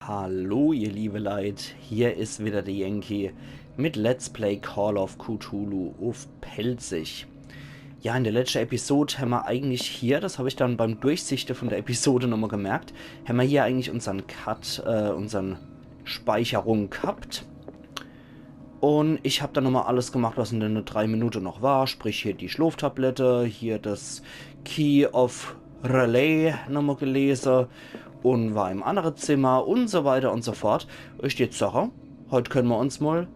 Hallo ihr liebe Leid, hier ist wieder der Yankee mit Let's Play Call of Cthulhu auf Pelzig. Ja, in der letzten Episode haben wir eigentlich hier, das habe ich dann beim Durchsichten von der Episode nochmal gemerkt, haben wir hier eigentlich unseren Cut, unseren Speicherung gehabt. Und ich habe dann nochmal alles gemacht, was in den 3 Minuten noch war, sprich hier die Schlaftablette, hier das Key of Relay nochmal gelesen und war im anderen Zimmer und so weiter und so fort. Ich jetzt sage, heute können wir uns mal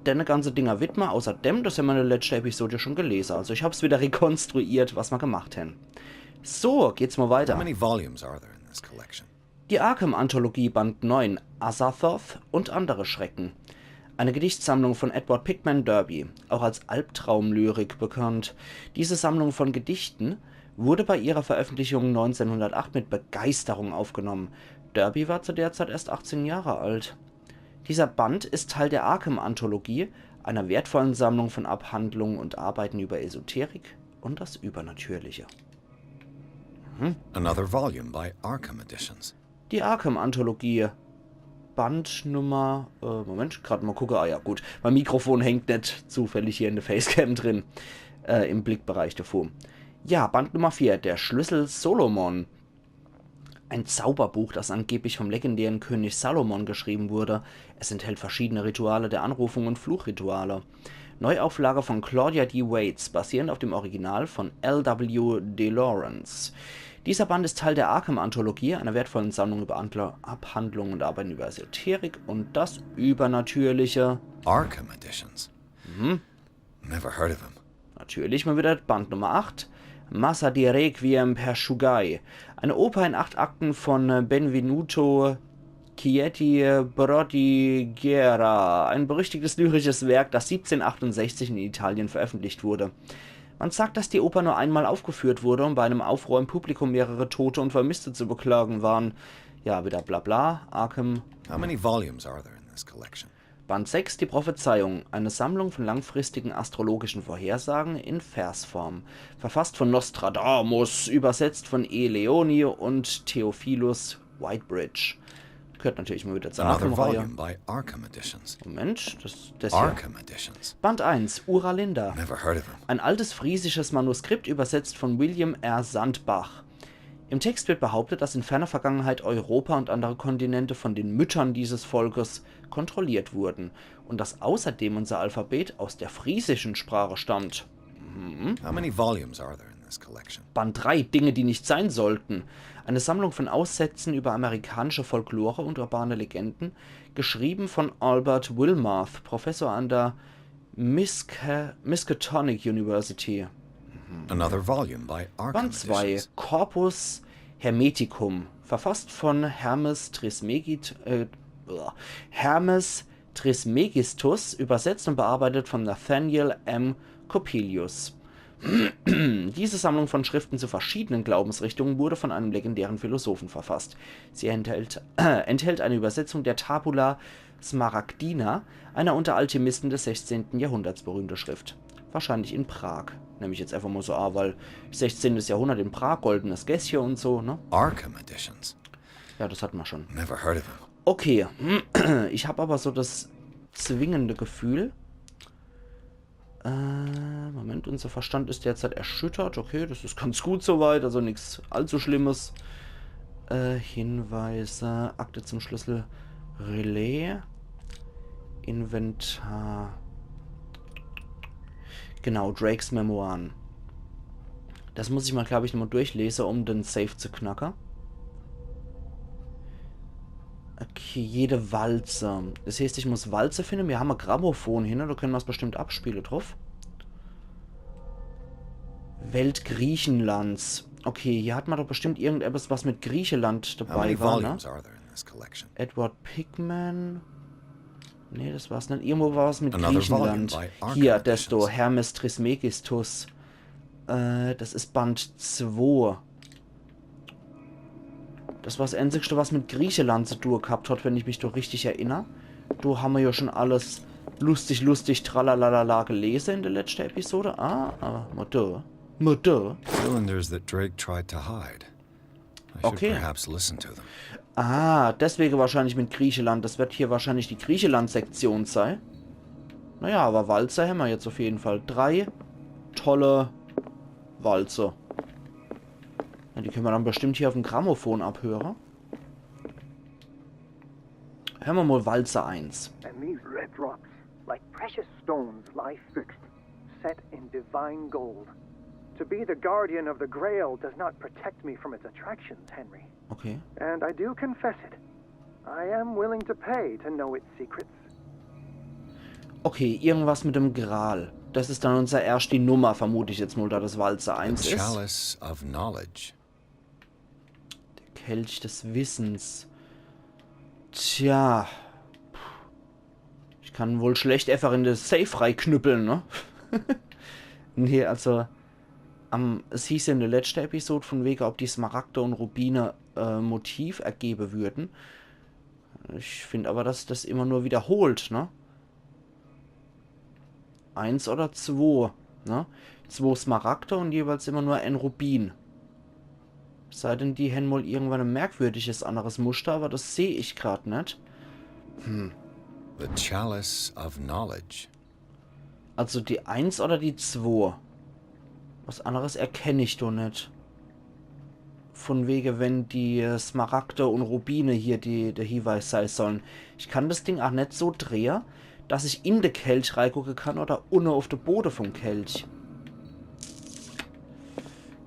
deine ganze Dinger widmen, außerdem, das haben wir in der letzten Episode schon gelesen. Also ich habe es wieder rekonstruiert, was wir gemacht haben. So, geht's mal weiter. Die Arkham-Anthologie Band 9, Azathoth und andere Schrecken. Eine Gedichtsammlung von Edward Pickman Derby, auch als Albtraumlyrik bekannt. Diese Sammlung von Gedichten wurde bei ihrer Veröffentlichung 1908 mit Begeisterung aufgenommen. Derby war zu der Zeit erst 18 Jahre alt. Dieser Band ist Teil der Arkham-Anthologie, einer wertvollen Sammlung von Abhandlungen und Arbeiten über Esoterik und das Übernatürliche. Another volume by Arkham Editions. Die Arkham-Anthologie, Band Nummer... Moment, gerade mal gucken. Ah ja, gut. Mein Mikrofon hängt nicht zufällig hier in der Facecam drin. Im Blickbereich davor. Ja, Band Nummer 4, der Schlüssel Solomon. Ein Zauberbuch, das angeblich vom legendären König Salomon geschrieben wurde. Es enthält verschiedene Rituale der Anrufung und Fluchrituale. Neuauflage von Claudia D. Waits, basierend auf dem Original von L.W. de Lawrence. Dieser Band ist Teil der Arkham-Anthologie, einer wertvollen Sammlung über Abhandlungen und Arbeiten über Esoterik und das Übernatürliche. Arkham Editions? Never heard of him. Natürlich mal wieder Band Nummer 8. Massa di Requiem per Shugai. Eine Oper in 8 Akten von Benvenuto Chieti Brodighera. Ein berüchtigtes lyrisches Werk, das 1768 in Italien veröffentlicht wurde. Man sagt, dass die Oper nur einmal aufgeführt wurde und bei einem Aufruhr im Publikum mehrere Tote und Vermisste zu beklagen waren. Ja, wieder bla bla. Arkham. How many volumes are there in this collection? Band 6, die Prophezeiung, eine Sammlung von langfristigen astrologischen Vorhersagen in Versform. Verfasst von Nostradamus, übersetzt von E. Leoni und Theophilus Whitebridge. Gehört natürlich mal wieder zur Arkham-Reihe. Moment, das hier. Arkham Editions. Band 1, Uralinda. Never heard of him. Ein altes friesisches Manuskript, übersetzt von William R. Sandbach. Im Text wird behauptet, dass in ferner Vergangenheit Europa und andere Kontinente von den Müttern dieses Volkes kontrolliert wurden und dass außerdem unser Alphabet aus der friesischen Sprache stammt. How many volumes are there in this collection? Band 3, Dinge, die nicht sein sollten. Eine Sammlung von Aussätzen über amerikanische Folklore und urbane Legenden, geschrieben von Albert Wilmarth, Professor an der Miskatonic University. Another volume by Arkham Band 2, Editions. Corpus Hermeticum, verfasst von Hermes Trismegistus, übersetzt und bearbeitet von Nathaniel M. Coppelius. Diese Sammlung von Schriften zu verschiedenen Glaubensrichtungen wurde von einem legendären Philosophen verfasst. Sie enthält eine Übersetzung der Tabula Smaragdina, einer unter Alchemisten des 16. Jahrhunderts berühmte Schrift. Wahrscheinlich in Prag. Nehme ich jetzt einfach mal so an, weil 16. Jahrhundert in Prag, goldenes Gässchen und so, ne? Arkham Editions. Ja, das hatten wir schon. Never heard of him. Okay, ich habe aber so das zwingende Gefühl. Moment, unser Verstand ist derzeit erschüttert. Okay, das ist ganz gut soweit, also nichts allzu Schlimmes. Hinweise, Akte zum Schlüssel, Relais, Inventar. Genau, Drakes Memoiren. Das muss ich mal, glaube ich, nochmal durchlesen, um den Safe zu knacken. Okay, jede Walze. Das heißt, ich muss Walze finden. Wir haben ein Grammophon hin, da können wir es bestimmt abspielen drauf. Welt Griechenlands. Okay, hier hat man doch bestimmt irgendetwas, was mit Griechenland How many dabei war, ne? volumes are there in this collection? Edward Pickman. Nee, das war's nicht. Irgendwo war es mit Another Griechenland. volume by Arkham Hier, Editions. desto Hermes Trismegistus. Das ist Band 2. Das war das Einzigste, was mit Griechenland zu tun gehabt hat, wenn ich mich doch richtig erinnere. Du haben wir ja schon alles lustig, tralalala gelesen in der letzten Episode. Aber Cylinders that Drake tried to hide. I should Okay. perhaps listen to them. Ah, deswegen wahrscheinlich mit Griechenland. Das wird hier wahrscheinlich die Griechenland-Sektion sein. Naja, aber Walzer haben wir jetzt auf jeden Fall. 3 tolle Walzer. Ja, die können wir dann bestimmt hier auf dem Grammophon abhören. Hören wir mal Walzer 1. And these red drops, like precious stones, lie fixed, set in divine gold. To be the guardian of the Grail does not protect me from its attractions, Henry. Okay. And I do confess it. I am willing to pay to know its secrets. Okay, irgendwas mit dem Gral. Das ist dann unser erste Nummer, vermute ich jetzt mal, da das Walzer 1 The ist. chalice of knowledge. Der Kelch des Wissens. Tja. Ich kann wohl schlecht einfach in das Safe reinknüppeln, ne? Nee, also... es hieß ja in der letzten Episode von wegen, ob die Smaragde und Rubine Motiv ergeben würden. Ich finde aber, dass das immer nur wiederholt, ne? 1 oder 2, ne? 2 Smaragde und jeweils immer nur ein Rubin. Sei denn, die haben wohl irgendwann ein merkwürdiges anderes Muster, aber das sehe ich gerade nicht. The chalice of knowledge. Also die 1 oder die 2? Was anderes erkenne ich doch nicht. Von wegen, wenn die Smaragde und Rubine hier der Hinweis sein sollen. Ich kann das Ding auch nicht so drehen, dass ich in den Kelch reingucken kann oder unten auf den Boden vom Kelch.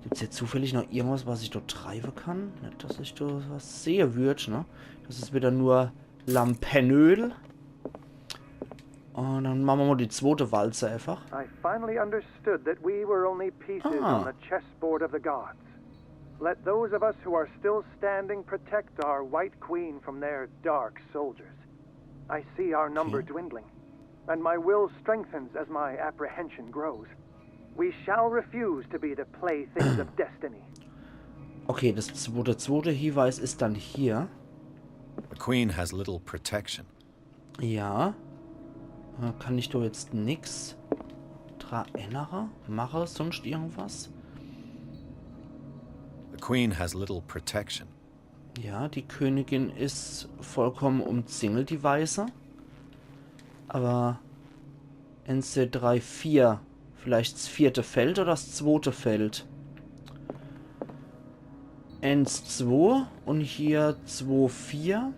Gibt es hier zufällig noch irgendwas, was ich dort treiben kann? Nicht, dass ich da was sehen würde, ne? Das ist wieder nur Lampenöl. Und dann machen wir mal die zweite Walze einfach. I finally understood that we were only pieces on the chessboard of the gods. Let those of us who are still standing protect our White Queen from their dark soldiers. I see our number dwindling, and my will strengthens as my apprehension grows. We shall refuse to be the playthings of destiny. Okay, der zweite Hinweis ist dann hier. The queen has little protection. Ja. Kann ich da jetzt nix dran ändern? Mache sonst irgendwas? The queen has little protection. Ja, die Königin ist vollkommen umzingelt, die Weiße. Aber NC3, 4. Vielleicht das 4. Feld oder das 2. Feld? NC2 und hier 2, 4.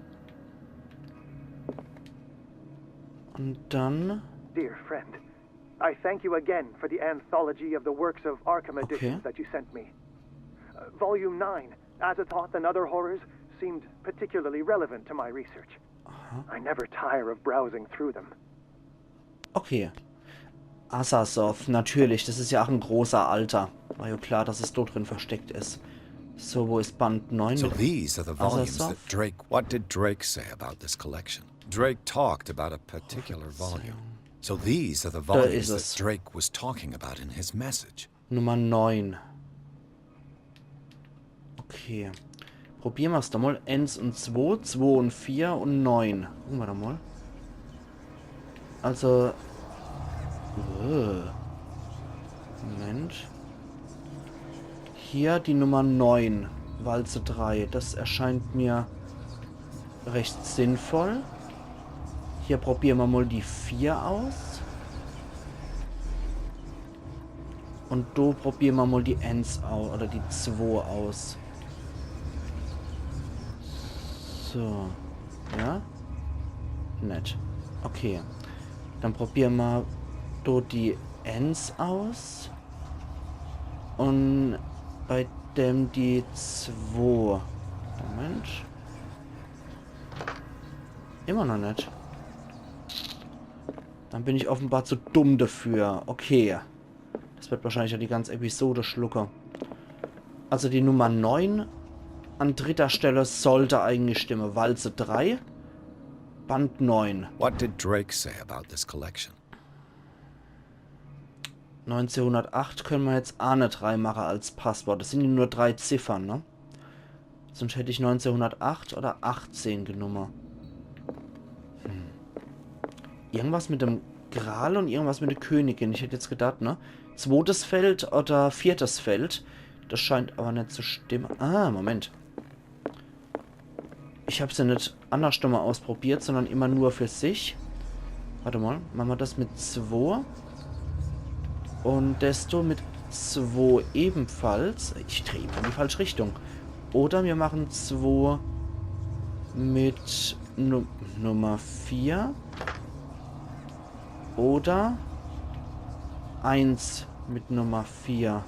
Und dann... Dear friend, I thank you again for the anthology of the works of Arkham editions that you sent me. Volume 9, Azathoth and Other Horrors, seemed particularly relevant to my research. I never tire of browsing through them. Okay. Azathoth, natürlich. Das ist ja auch ein großer Alter. War ja klar, dass es dort drin versteckt ist. So, wo ist Band 9? So these are the volumes Azathoth? that Drake... What did Drake say about this collection? Drake talked about a particular volume. So these are the volumes that Drake was talking about in his message. Nummer 9. Okay. Probieren wir es doch mal. 1 und 2, 2 und 4 und 9. Gucken wir doch mal. Also... Moment. Hier die Nummer 9. Walze 3. Das erscheint mir recht sinnvoll. Hier probieren wir mal die 4 aus. Und da probieren wir mal die 1 aus. Oder die 2 aus. So. Ja? Nett. Okay. Dann probieren wir da die 1 aus. Und bei dem die 2. Moment. Immer noch nicht. Dann bin ich offenbar zu dumm dafür. Okay. Das wird wahrscheinlich ja die ganze Episode schlucken. Also die Nummer 9 an 3. Stelle sollte eigentlich stimmen. Walze 3. Band 9. What did Drake say about this collection? 1908 können wir jetzt auch nicht reinmachen als Passwort. Das sind ja nur 3 Ziffern, ne? Sonst hätte ich 1908 oder 18 genommen. Irgendwas mit dem Gral und irgendwas mit der Königin. Ich hätte jetzt gedacht, ne? 2. Feld oder 4. Feld. Das scheint aber nicht zu stimmen. Ah, Moment. ich habe sie nicht anders mal ausprobiert, sondern immer nur für sich. Warte mal, machen wir das mit 2. Und desto mit 2 ebenfalls. Ich drehe immer in die falsche Richtung. Oder wir machen 2 mit Nummer 4. Oder 1 mit Nummer 4.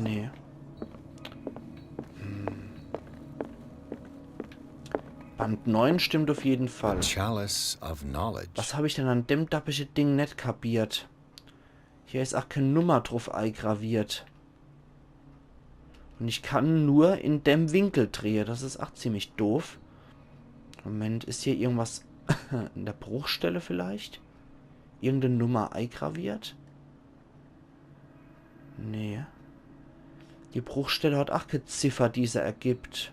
Nee. Band 9 stimmt auf jeden Fall. Was habe ich denn an dem dappische Ding nicht kapiert? Hier ist auch keine Nummer drauf eingraviert. Und ich kann nur in dem Winkel drehen. Das ist auch ziemlich doof. Moment, ist hier irgendwas in der Bruchstelle vielleicht? Irgendeine Nummer eingraviert? Nee. Die Bruchstelle hat auch keine Ziffer, die sie ergibt.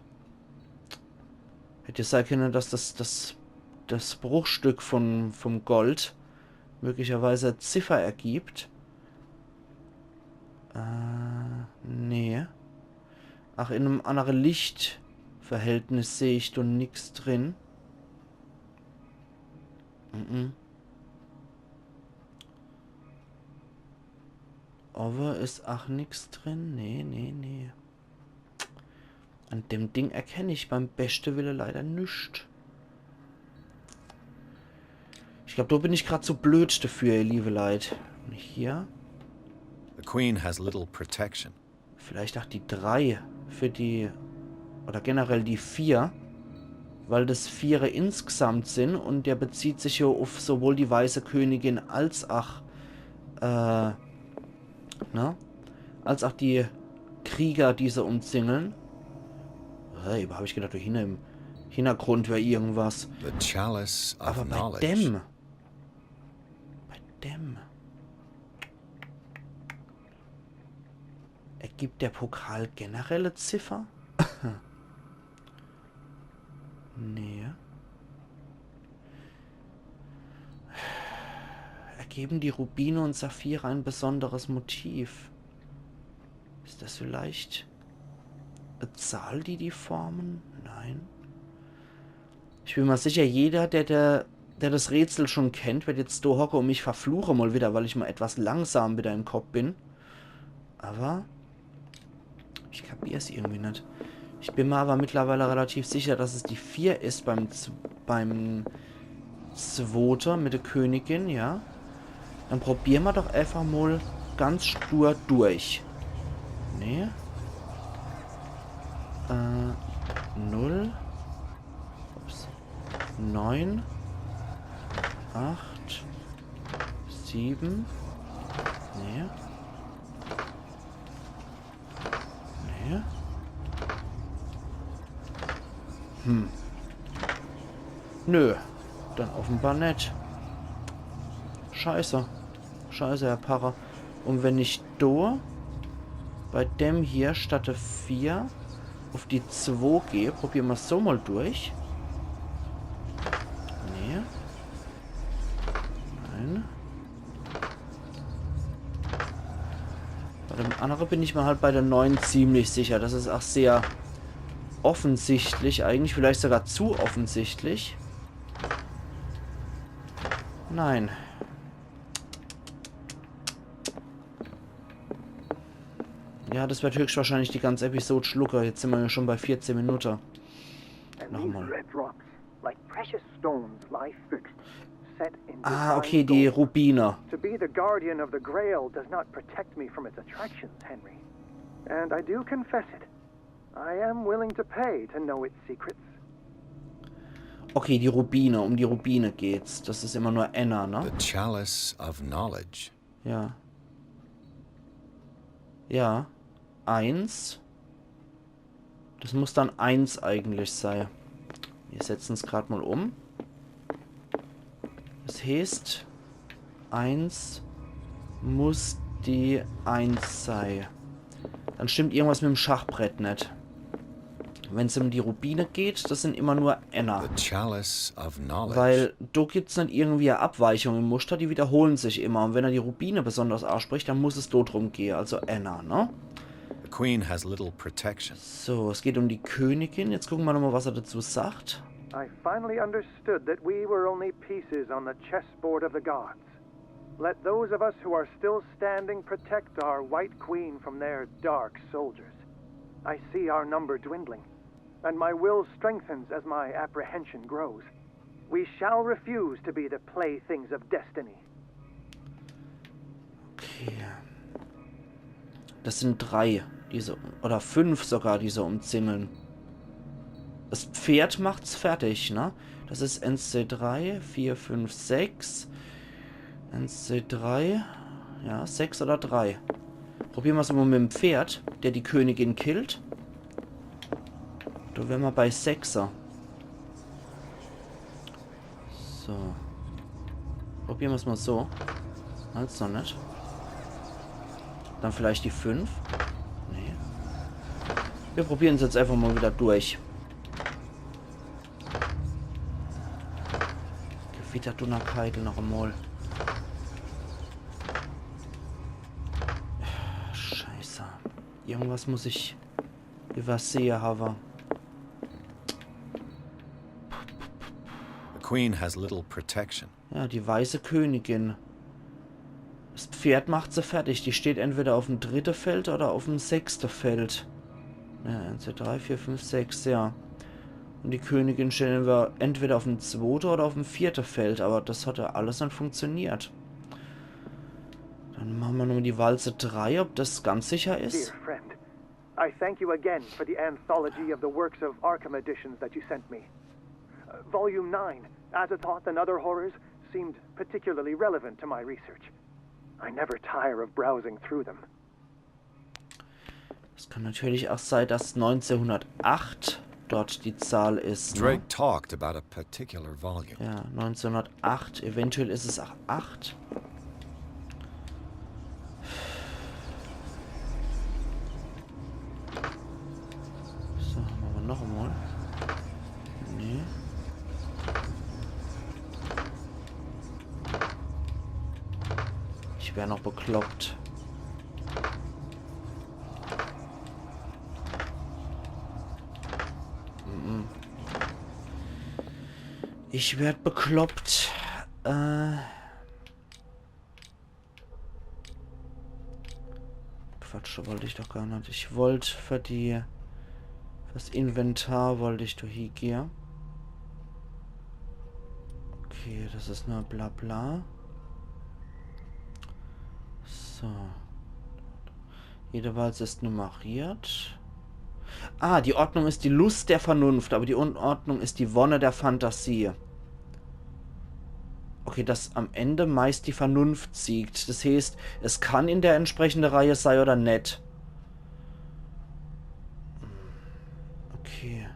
Hätte sein können, dass das Bruchstück vom Gold möglicherweise eine Ziffer ergibt. Nee. Ach, in einem anderen Lichtverhältnis sehe ich da nichts drin. Aber ist auch nichts drin. Nee. An dem Ding erkenne ich beim besten Wille leider nichts. Ich glaube, da bin ich gerade zu blöd dafür, ihr liebe Leute. Und hier. The Queen has little protection. Vielleicht auch die 3 für die. Oder generell die 4. Weil das 4 insgesamt sind. Und der bezieht sich ja auf sowohl die Weiße Königin als auch. Als auch die Krieger, die sie umzingeln. Hey, habe ich gedacht, im Hintergrund wäre irgendwas. The Chalice of Aber Knowledge. Bei dem. Ergibt der Pokal generelle Ziffer? Nee. Ergeben die Rubine und Saphire ein besonderes Motiv? Ist das vielleicht eine Zahl, die formen? Nein. Ich bin mir sicher, jeder, der das Rätsel schon kennt, wird jetzt da hocken und mich verfluchen mal wieder, weil ich mal etwas langsam wieder im Kopf bin. Aber ich kapiere es irgendwie nicht. Ich bin mir aber mittlerweile relativ sicher, dass es die 4 ist beim 2. mit der Königin, ja. Dann probieren wir doch einfach mal ganz stur durch. Nee. 0. 9. 8. 7. Nee. Nee. Nö. Dann offenbar nicht. Scheiße. Scheiße, Herr Parra. Und wenn ich da bei dem hier statt der 4 auf die 2 gehe, probieren wir es so mal durch. Nee. Nein. Bei dem anderen bin ich mir halt bei der 9 ziemlich sicher. Das ist auch sehr offensichtlich. Eigentlich vielleicht sogar zu offensichtlich. Nein. Ja, das wird höchstwahrscheinlich die ganze Episode schlucken. Jetzt sind wir ja schon bei 14 Minuten. Nochmal. Ah, okay, die Rubine. To be the guardian of the Grail does not protect me from its attractions, Henry. And I do confess it. I am willing to pay to know its secrets. Okay, die Rubine. Um die Rubine geht's. Das ist immer nur Anna, ne? The Chalice of Knowledge. Ja. Ja. 1. Das muss dann 1 eigentlich sein. Wir setzen es gerade mal um. Das heißt, 1 muss die 1 sein. Dann stimmt irgendwas mit dem Schachbrett nicht. Wenn es um die Rubine geht, das sind immer nur Anna. Weil da gibt es nicht irgendwie eine Abweichung im Muster, die wiederholen sich immer. Und wenn er die Rubine besonders ausspricht, dann muss es dort drum gehen, also Anna, ne? Queen has little protection. So, es geht um die Königin. Jetzt gucken wir nochmal, was er dazu sagt. I finally understood that we were only pieces on the chessboard of the gods. Let those of us who are still standing protect our White Queen from their dark soldiers. I see our number dwindling, and my will strengthens as my apprehension grows. We shall refuse to be the playthings of destiny. Okay. Das sind 3, diese, oder 5 sogar, diese umzingeln. Das Pferd macht's fertig, ne? Das ist NC3, 4, 5, 6. NC3, ja, 6 oder 3. Probieren wir es mal mit dem Pferd, der die Königin killt. Da wären wir bei 6er. So. Probieren wir es mal so. Als noch nicht. Dann vielleicht die 5. Nee. Wir probieren es jetzt einfach mal wieder durch. Gewitterdunner Keitel noch einmal. Scheiße. Irgendwas muss ich übersehen haben. The Queen has little protection. Ja, die weiße Königin. Das Pferd macht sie fertig. Die steht entweder auf dem 3. Feld oder auf dem 6. Feld. Ja, NC3, 4, 5, 6, ja. Und die Königin stellen wir entweder auf dem 2. oder auf dem 4. Feld. Aber das hat ja alles nicht funktioniert. Dann machen wir nochmal die Walze 3, ob das ganz sicher ist. Dear friend, I thank you again for the anthology of the works of Arkham editions that you sent me. Volume 9, Azathoth and Other Horrors, seemed particularly relevant to my research. I never tire of browsing through them. Es kann natürlich auch sein, dass 1908 dort die Zahl ist. Ne? Drake talked about a particular volume. Ja, 1908. Eventuell ist es auch 8. So, machen wir noch einmal. Nee. Ich wäre noch bekloppt. Ich werde bekloppt. Quatsch, wollte ich doch gar nicht. Ich wollte für das Inventar wollte ich doch hier gehen. Okay, das ist nur bla bla. So. Jede Walze ist nummeriert. Ah, die Ordnung ist die Lust der Vernunft, aber die Unordnung ist die Wonne der Fantasie. Okay, dass am Ende meist die Vernunft siegt. Das heißt, es kann in der entsprechenden Reihe sein oder nicht. Okay.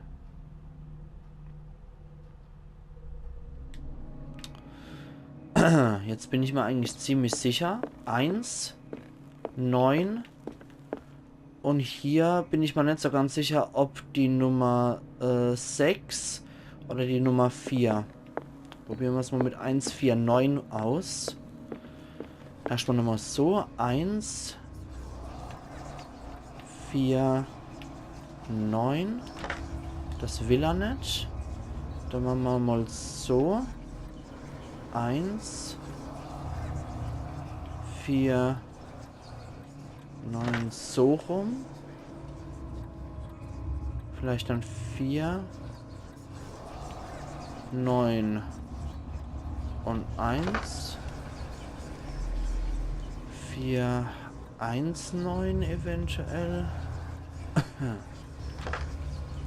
Jetzt bin ich mir eigentlich ziemlich sicher. 1, 9. Und hier bin ich mir nicht so ganz sicher, ob die Nummer 6 oder die Nummer 4. Probieren wir es mal mit 1, 4, 9 aus. Erstmal nochmal so. 1, 4, 9. Das will er nicht. Dann machen wir mal so. 1, 4, 9 so rum. Vielleicht dann 4, 9 und 1. 4, 1, 9 eventuell.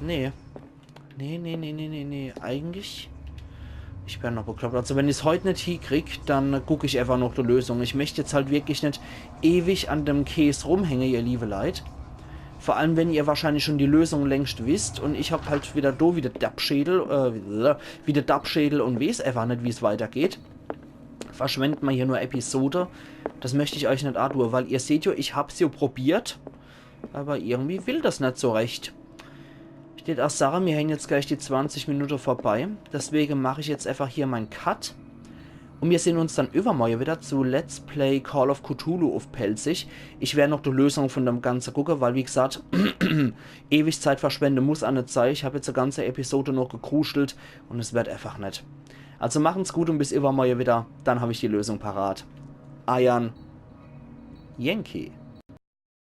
Nee. Nee. Eigentlich... Ich werde noch bekloppt. Also wenn ich es heute nicht hinkriege, dann gucke ich einfach noch die Lösung. Ich möchte jetzt halt wirklich nicht ewig an dem Käse rumhängen, ihr liebe Leid. Vor allem, wenn ihr wahrscheinlich schon die Lösung längst wisst und ich habe halt wieder der Dappschädel und weiß einfach nicht, wie es weitergeht. Verschwendet man hier nur Episode. Das möchte ich euch nicht antun, weil ihr seht ja, ich habe es ja probiert, aber irgendwie will das nicht so recht. Steht auch Sarah, mir hängen jetzt gleich die 20 Minuten vorbei. Deswegen mache ich jetzt einfach hier meinen Cut. Und wir sehen uns dann übermorgen wieder zu Let's Play Call of Cthulhu auf Pelzig. Ich werde noch die Lösung von dem Ganzen gucken, weil wie gesagt, ewig Zeit verschwenden muss auch nicht sein. Ich habe jetzt eine ganze Episode noch gekruschelt und es wird einfach nicht. Also machen's gut und bis übermorgen wieder, dann habe ich die Lösung parat. Iron Yankee.